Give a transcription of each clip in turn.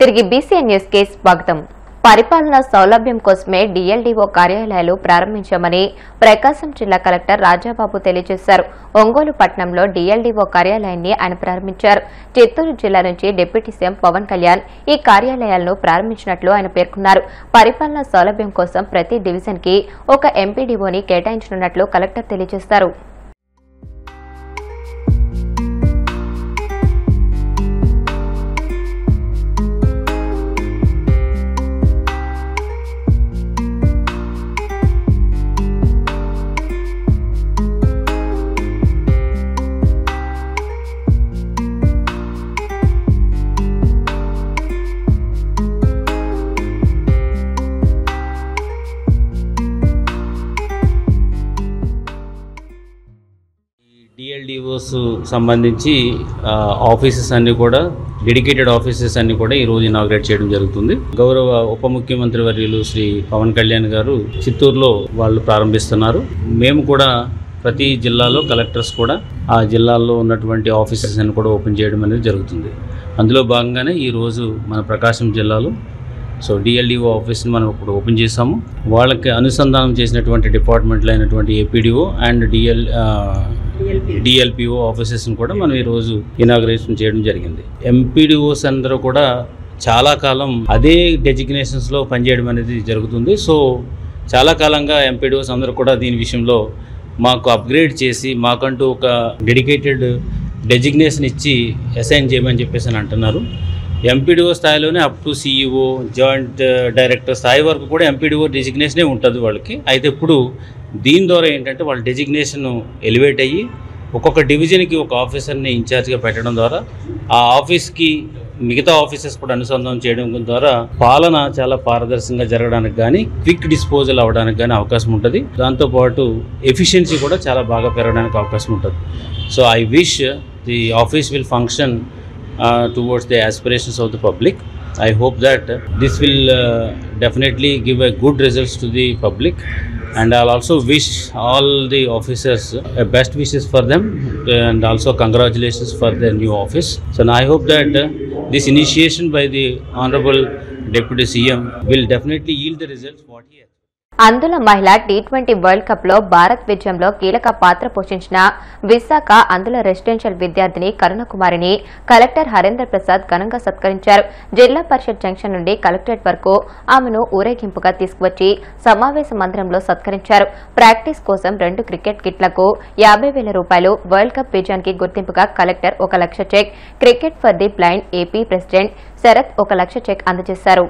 తిరిగి BCN news కి స్వాగతం. పరిపాలన సౌలభ్యం కోసమే డీఎల్డీఓ కార్యాలయాలు ప్రారంభించామని ప్రకాశం జిల్లా కలెక్టర్ రాజాబాబు తెలియజేశారు. ఒంగోలు పట్టణంలో డీఎల్డీఓ కార్యాలయాన్ని ఆయన ప్రారంభించారు. చిత్తూరు జిల్లా నుంచి డిప్యూటీ సీఎం పవన్ కళ్యాణ్ ఈ కార్యాలయాలను ప్రారంభించినట్లు ఆయన పేర్కొన్నారు. పరిపాలన సౌలభ్యం కోసం ప్రతి డివిజన్ కి ఒక ఎంపీడీఓని కేటాయించనున్నట్లు కలెక్టర్ తెలియజేశారు. డిఎల్డిఓస్ సంబంధించి ఆఫీసెస్ అన్నీ కూడా డెడికేటెడ్ ఆఫీసెస్ అన్నీ కూడా ఈరోజు ఇనాగ్రేట్ చేయడం జరుగుతుంది. గౌరవ ఉప ముఖ్యమంత్రి వర్యులు శ్రీ పవన్ కళ్యాణ్ గారు చిత్తూరులో వాళ్ళు ప్రారంభిస్తున్నారు. మేము కూడా ప్రతి జిల్లాలో కలెక్టర్స్ కూడా ఆ జిల్లాల్లో ఉన్నటువంటి ఆఫీసెస్ అన్ని కూడా ఓపెన్ చేయడం అనేది జరుగుతుంది. అందులో భాగంగానే ఈరోజు మన ప్రకాశం జిల్లాలో డిఎల్డిఓ ఆఫీస్ని మనం ఇప్పుడు ఓపెన్ చేసాము. వాళ్ళకి అనుసంధానం చేసినటువంటి డిపార్ట్మెంట్లు అయినటువంటి ఏపీడీఓ అండ్ డిఎల్పిఓ ఆఫీసెస్ని కూడా మనం ఈరోజు ఇనాగ్రేషన్ చేయడం జరిగింది. ఎంపీడీఓస్ అందరూ కూడా చాలా కాలం అదే డెజిగ్నేషన్స్లో పనిచేయడం అనేది జరుగుతుంది. సో చాలా కాలంగా ఎంపీడీఓస్ అందరూ కూడా దీని విషయంలో మాకు అప్గ్రేడ్ చేసి మాకంటూ ఒక డెడికేటెడ్ డెజిగ్నేషన్ ఇచ్చి అసైన్ చేయమని చెప్పేసి అని అంటున్నారు. ఎంపీడీఓ స్థాయిలోనే up to CEO joint director స్థాయి వరకు కూడా ఎంపీడీఓ డెజిగ్నేషనే ఉంటుంది వాళ్ళకి. అయితే ఇప్పుడు దీని ద్వారా ఏంటంటే వాళ్ళ డెజిగ్నేషన్ ఎలివేట్ అయ్యి ఒక్కొక్క డివిజన్కి ఒక ఆఫీసర్ని ఇన్ఛార్జ్గా పెట్టడం ద్వారా ఆ ఆఫీస్కి మిగతా ఆఫీసెస్ కూడా అనుసంధానం చేయడం ద్వారా పాలన చాలా పారదర్శకంగా జరగడానికి కానీ క్విక్ డిస్పోజల్ అవ్వడానికి కానీ అవకాశం ఉంటుంది. దాంతోపాటు ఎఫిషియన్సీ కూడా చాలా బాగా పెరగడానికి అవకాశం ఉంటుంది. So I wish the office will function towards the aspirations of the public. I hope that this will definitely give a good results to the public, and I'll also wish all the officers best wishes for them, and also congratulations for their new office. So now I hope that this initiation by the Honorable Deputy CM will definitely yield the results what he has. అందుల మహిళా T20 world cup లో భారత్ విజయంలో కీలక పాత్ర పోషించిన విశాఖ అందుల residential విద్యార్థిని కరుణకుమారిని collector Harendra Prasad ఘనంగా సత్కరించారు. జిల్లా పరిషత్ జంక్షన్ నుండి కలెక్టరేట్ వరకు ఆమెను ఊరేగింపుగా తీసుకువచ్చి సమావేశ మందిరంలో సత్కరించారు. ప్రాక్టీస్ కోసం 2 క్రికెట్ కిట్లకు 50,000 రూపాయలు, వరల్డ్ కప్ విజయానికి గుర్తింపుగా collector 1 lakh cheque, cricket for the blind AP president Sharath 1 lakh cheque అందజేశారు.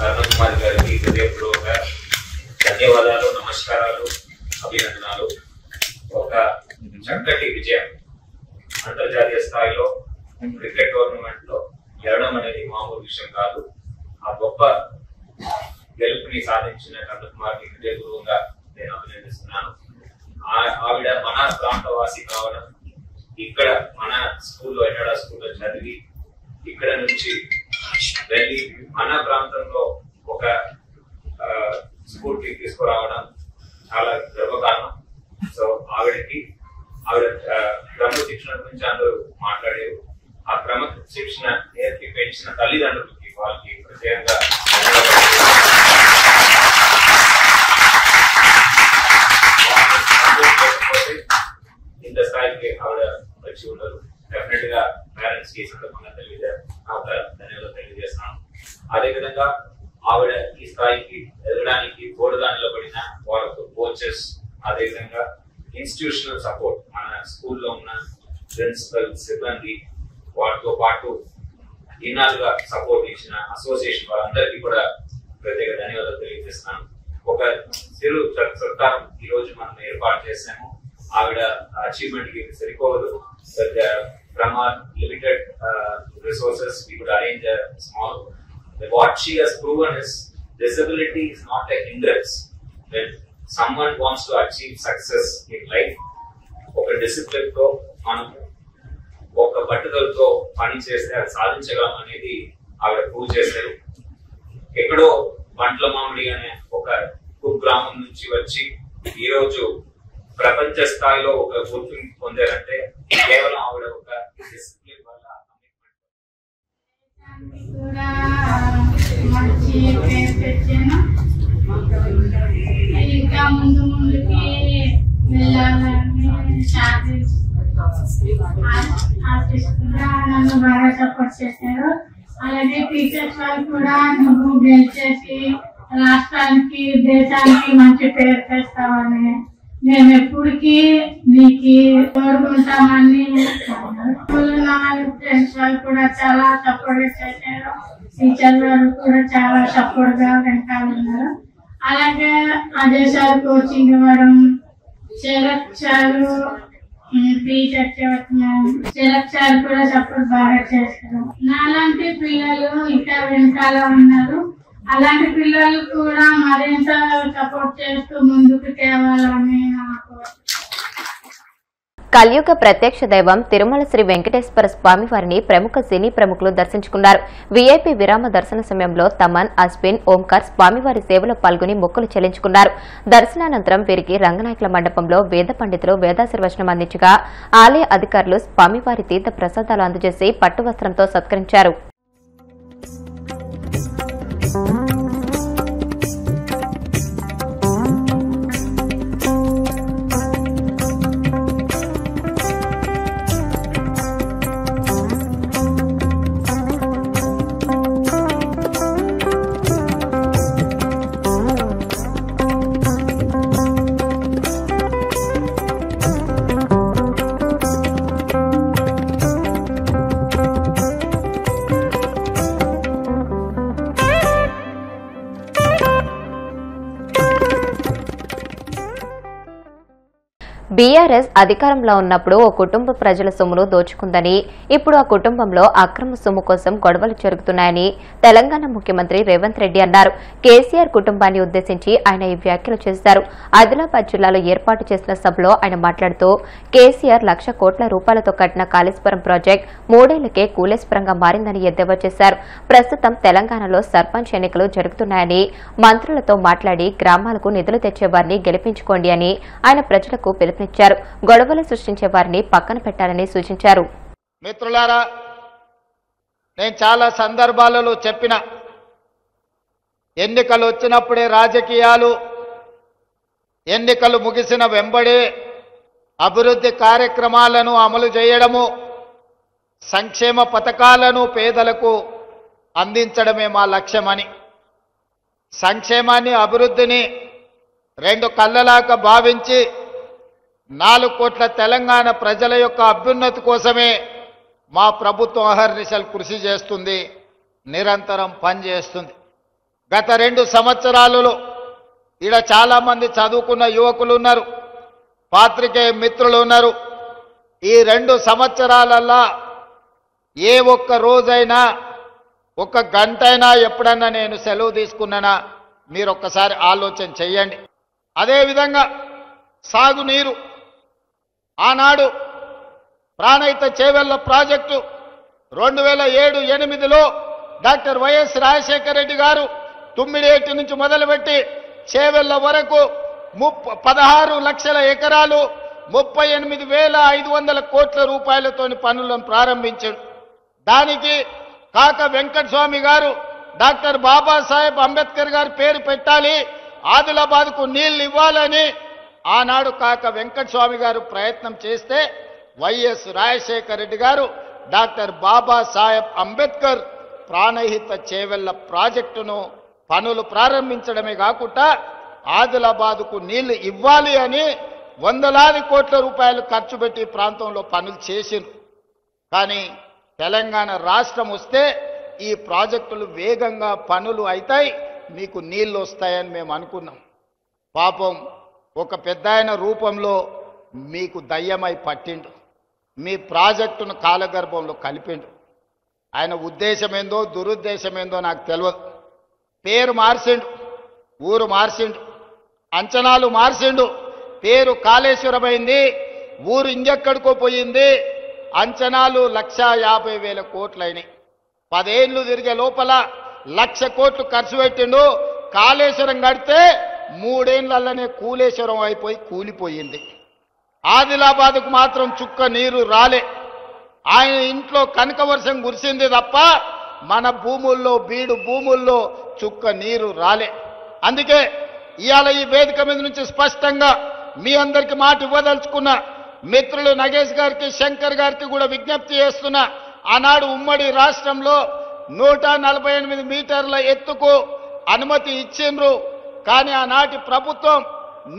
కరుణకుమారి గారికి హృదయపూర్వక ధన్యవాదాలు, నమస్కారాలు, అభినందనాలు. ఒక చక్కటి విజయం అంతర్జాతీయ స్థాయిలో క్రికెట్ టోర్నమెంట్ లో గెలవడం అనేది మామూలు విషయం కాదు. ఆ గొప్ప గెలుపుని సాధించిన కరుణకుమారికి హృదయపూర్వకంగా నేను అభినందిస్తున్నాను. ఆవిడ మన ప్రాంతవాసి కావడం, ఇక్కడ మన స్కూల్లో ఎన్నడా స్కూల్లో చదివి ఇక్కడ నుంచి వెళ్ళి మన ప్రాంతంలో ఒక స్కూల్ కి తీసుకురావడం చాలా గర్వకారణం. సో ఆవిడ క్రమశిక్షణ గురించి అందరూ మాట్లాడారు. ఆ క్రమశిక్షణ నేర్పి పెంచిన తల్లిదండ్రులకి వాళ్ళకి ప్రత్యేకంగా అందరికీ సందర్భంగా ధన్యవాదాలు తెలియజేస్తున్నాను. అదేవిధంగా ఆవిడ ఈ స్థాయికి ఎదగడానికి తోడుగా నిలబడిన వాళ్ళకు కోచెస్, అదేవిధంగా ఇన్స్టిట్యూషనల్ సపోర్ట్, మన స్కూల్లో ఉన్న ప్రిన్సిపల్, సిబ్బంది, వాటితో పాటు ఇన్నాళ్ళుగా సపోర్ట్ ఇచ్చిన అసోసియేషన్ వాళ్ళందరికీ కూడా ప్రత్యేక ధన్యవాదాలు తెలియజేస్తున్నాను. ఒక చిరు సత్కారం ఈ రోజు మనం ఏర్పాటు చేసాము. ఆవిడ అచీవ్మెంట్ కి సరిపోదు. From our limited resources, we could arrange a small. What she has proven is disability is not a hindrance. When someone wants to achieve success in life, ఒక డిసిప్లిన్ తో మనం ఒక పట్టుదలతో పని చేస్తే అది సాధించగలం అనేది ఆవిడ ప్రూవ్ చేశారు. ఎక్కడో పంట్ల మామిడి అనే ఒక కుగ్రామం నుంచి వచ్చి ఈ రోజు ప్రపంచ స్థాయిలో ఒక గుర్తింపు పొందారంటే కేవలం ఆవిడ ఒక డిసిప్లిన్ వల్ల. ఇంకా ముందుకి వెళ్ళాలని నన్ను బాగా సపోర్ట్ చేశారు. అలాగే టీచర్స్ వాళ్ళు కూడా నువ్వు గెలిచేసి రాష్ట్రానికి, దేశానికి మంచి పేరు తెస్తామని, మేము ఎప్పటికీ నీకు కోరుకుంటామని. ఫ్రెండ్స్ వాళ్ళు కూడా చాలా సపోర్ట్ చేశారు. టీచర్ వాళ్ళు కూడా చాలా సపోర్ట్ గా వెంటాడున్నారు. అలాగే అజయ్ సార్ కోచింగ్ ఇవ్వడం, Sharath sir teacher Sharath sir కూడా సపోర్ట్ బాగా చేశారు. నాలాంటి పిల్లలు ఇంకా వెనకాల ఉన్నారు. అలాంటి పిల్లలు కూడా మరింత సపోర్ట్ చేస్తూ ముందుకు తేవాలని నాకు. కలియుగ ప్రత్యక్ష దైవం తిరుమల శ్రీ వెంకటేశ్వర స్వామి వారిని ప్రముఖ సినీ ప్రముఖులు దర్శించుకున్నారు. వీఐపీ విరామ దర్శన సమయంలో తమన్, అశ్విన్, ఓంకార్ స్వామివారి సేవలో పాల్గొని మొక్కులు చెల్లించుకున్నారు. దర్శనానంతరం వీరికి రంగనాయకుల మండపంలో వేద పండితులు వేదాశీర్వచనం అందించగా ఆలయ అధికారులు స్వామివారి తీర్థ ప్రసాదాలు అందజేసి పట్టు వస్త్రంతో సత్కరించారు. బీఆర్ఎస్ అధికారంలో ఉన్నప్పుడు ఓ కుటుంబ ప్రజల సొమ్మును దోచుకుందని, ఇప్పుడు ఆ కుటుంబంలో అక్రమ సొమ్ము కోసం గొడవలు జరుగుతున్నాయని తెలంగాణ ముఖ్యమంత్రి రేవంత్ రెడ్డి అన్నారు. కేసీఆర్ కుటుంబాన్ని ఉద్దేశించి ఆయన ఈ వ్యాఖ్యలు చేశారు. ఆదిలాబాద్ జిల్లాలో ఏర్పాటు చేసిన సభలో ఆయన మాట్లాడుతూ కేసీఆర్ 1,00,000 కోట్ల రూపాయలతో కట్టిన కాళేశ్వరం ప్రాజెక్టు 3 ఏళ్లకే కూలేశ్వరంగా మారిందని ఎద్దేవా చేశారు. ప్రస్తుతం తెలంగాణలో సర్పంచ్ ఎన్నికలు జరుగుతున్నాయని, మంత్రులతో మాట్లాడి గ్రామాలకు నిధులు తెచ్చేవారిని గెలిపించుకోండి అని ఆయన ప్రజలకు పిలుపునిచ్చారు. గొడవలు సృష్టించే వారిని పక్కన పెట్టాలని సూచించారు. మిత్రులారా, నేను చాలా సందర్భాలలో చెప్పిన, ఎన్నికలు వచ్చినప్పుడే రాజకీయాలు, ఎన్నికలు ముగిసిన వెంబడే అభివృద్ధి కార్యక్రమాలను అమలు చేయడము, సంక్షేమ పథకాలను పేదలకు అందించడమే మా లక్ష్యమని, సంక్షేమాన్ని అభివృద్ధిని 2 కళ్ళలాగా భావించి 4 కోట్ల తెలంగాణ ప్రజల యొక్క అభ్యున్నతి కోసమే మా ప్రభుత్వం అహర్నిశలు కృషి చేస్తుంది, నిరంతరం పనిచేస్తుంది. గత 2 సంవత్సరాలలో ఈడ చాలామంది చదువుకున్న యువకులు ఉన్నారు, పాత్రికేయ మిత్రులు ఉన్నారు. ఈ 2 సంవత్సరాలల్లా ఏ ఒక్క రోజైనా, 1 గంటైనా ఎప్పుడన్నా నేను సెలవు తీసుకున్నానా మీరు ఒక్కసారి ఆలోచన చెయ్యండి. అదేవిధంగా సాగునీరు, ఆనాడు ప్రాణహిత చేవెళ్ల ప్రాజెక్టు 2007-8లో డాక్టర్ వైఎస్ రాజశేఖర రెడ్డి గారు తుమ్మిడేటి నుంచి మొదలుపెట్టి చేవెళ్ల వరకు 16 లక్షల ఎకరాలు 38,500 కోట్ల రూపాయలతో పనులను ప్రారంభించాడు. దానికి కాక వెంకటస్వామి గారు డాక్టర్ బాబాసాహెబ్ అంబేద్కర్ గారి పేరు పెట్టాలి, ఆదిలాబాద్కు నీళ్లు ఇవ్వాలని ఆనాడు కాక వెంకటస్వామి గారు ప్రయత్నం చేస్తే వైఎస్ రాజశేఖర రెడ్డి గారు డాక్టర్ బాబాసాహెబ్ అంబేద్కర్ ప్రాణహిత చేవెళ్ల ప్రాజెక్టును పనులు ప్రారంభించడమే కాకుండా ఆదిలాబాద్కు నీళ్లు ఇవ్వాలి అని వందలాది కోట్ల రూపాయలు ఖర్చు పెట్టి ప్రాంతంలో పనులు చేసిండ్రు. కానీ తెలంగాణ రాష్ట్రం వస్తే ఈ ప్రాజెక్టులు వేగంగా పనులు అవుతాయి, మీకు నీళ్లు వస్తాయని మేము అనుకున్నాం. పాపం ఒక పెద్దాయన రూపంలో మీకు దయ్యమై పట్టిండు, మీ ప్రాజెక్టును కాలగర్భంలో కలిపిండు. ఆయన ఉద్దేశం ఏందో దురుద్దేశం ఏందో నాకు తెలియదు. పేరు మార్చిండు, ఊరు మార్చిండు, అంచనాలు మార్చిండు. పేరు కాళేశ్వరమైంది, ఊరు ఇంకెక్కడికో పోయింది. అంచనాలు 1,50,000 కోట్లయినాయి. 10 ఏళ్ళు తిరిగే లోపల 1,00,000 కోట్లు ఖర్చు పెట్టిండు. కాళేశ్వరం కడితే 3 ఏళ్లలోనే కూలేశ్వరం అయిపోయి కూలిపోయింది. ఆదిలాబాద్కు మాత్రం చుక్క నీరు రాలే. ఆయన ఇంట్లో కనక వర్షం కురిసింది తప్ప మన భూముల్లో బీడు భూముల్లో చుక్క నీరు రాలే. అందుకే ఇవాళ ఈ వేదిక మీద నుంచి స్పష్టంగా మీ అందరికి మాట ఇవ్వదలుచుకున్న మిత్రులు నగేష్ గారికి, శంకర్ గారికి కూడా విజ్ఞప్తి చేస్తున్నా. ఆనాడు ఉమ్మడి రాష్ట్రంలో 148 మీటర్ల ఎత్తుకు అనుమతి ఇచ్చిండ్రు. కానీ ఆనాటి ప్రభుత్వం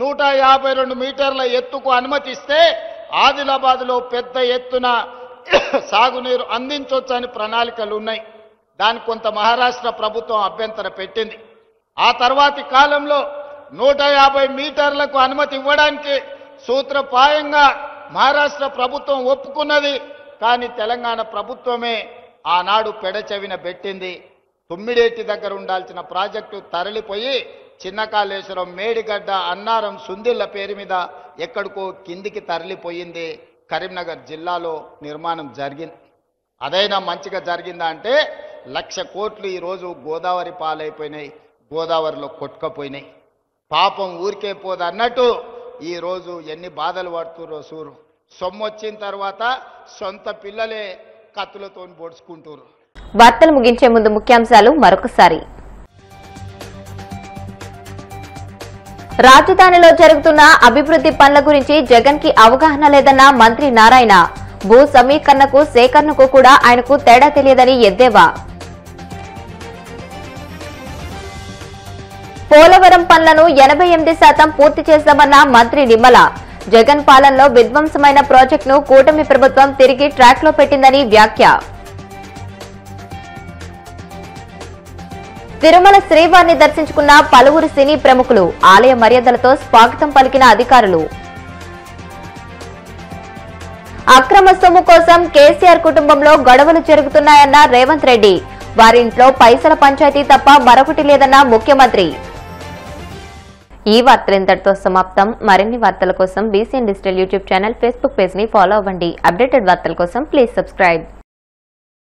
152 మీటర్ల ఎత్తుకు అనుమతిస్తే ఆదిలాబాద్లో పెద్ద ఎత్తున సాగునీరు అందించవచ్చని ప్రణాళికలు ఉన్నాయి. దానికి కొంత మహారాష్ట్ర ప్రభుత్వం అభ్యంతరం పెట్టింది. ఆ తర్వాతి కాలంలో 150 మీటర్లకు అనుమతి ఇవ్వడానికి సూత్రప్రాయంగా మహారాష్ట్ర ప్రభుత్వం ఒప్పుకున్నది. కానీ తెలంగాణ ప్రభుత్వమే ఆనాడు పెడచెవిన పెట్టింది. తుమ్మిడేటి దగ్గర ఉండాల్సిన ప్రాజెక్టు తరలిపోయి చిన్న కాళేశ్వరం, మేడిగడ్డ, అన్నారం, సుందిళ్ల పేరు మీద ఎక్కడికో కిందికి తరలిపోయింది. కరీంనగర్ జిల్లాలో నిర్మాణం జరిగింది. అదైనా మంచిగా జరిగిందా అంటే 1,00,000 కోట్లు ఈరోజు గోదావరి పాలైపోయినాయి, గోదావరిలో కొట్టుకపోయినాయి. పాపం ఊరికే పోదు అన్నట్టు ఈరోజు ఎన్ని బాధలు పడుతుర్రో సూరు. సొమ్ము వచ్చిన తర్వాత సొంత పిల్లలే కత్తులతో పొడుచుకుంటారు. వార్తలు ముగించే ముందు ముఖ్యాంశాలు మరొకసారి. రాజధానిలో జరుగుతున్న అభివృద్ధి పనుల గురించి జగన్ కి అవగాహన లేదన్న మంత్రి నారాయణ. భూ సమీకరణకు సేకరణకు కూడా ఆయనకు తేడా తెలియదని ఎద్దేవా. పోలవరం పనులను 88% పూర్తి చేశామన్న మంత్రి నిమ్మల. జగన్ పాలనలో విధ్వంసమైన ప్రాజెక్టును కూటమి ప్రభుత్వం తిరిగి ట్రాక్ లో పెట్టిందని వ్యాఖ్య. తిరుమల శ్రీవారిని దర్శించుకున్న పలువురు సినీ ప్రముఖులు. ఆలయ మర్యాదలతో స్వాగతం పలికిన అధికారులు. అక్రమ సొమ్ము కోసం కేసీఆర్ కుటుంబంలో గొడవలు జరుగుతున్నాయన్న రేవంత్ రెడ్డి. వారింట్లో పైసల పంచాయతీ తప్ప మరొకటి లేదన్న ముఖ్యమంత్రి. ఈ వార్తలు ఇంతటితో సమాప్తం. మరిన్ని వార్తల కోసం BCN digital YouTube channel, Facebook page ని ఫాలో అవ్వండి. అప్డేటెడ్ వార్తల కోసం ప్లీజ్ సబ్స్క్రైబ్.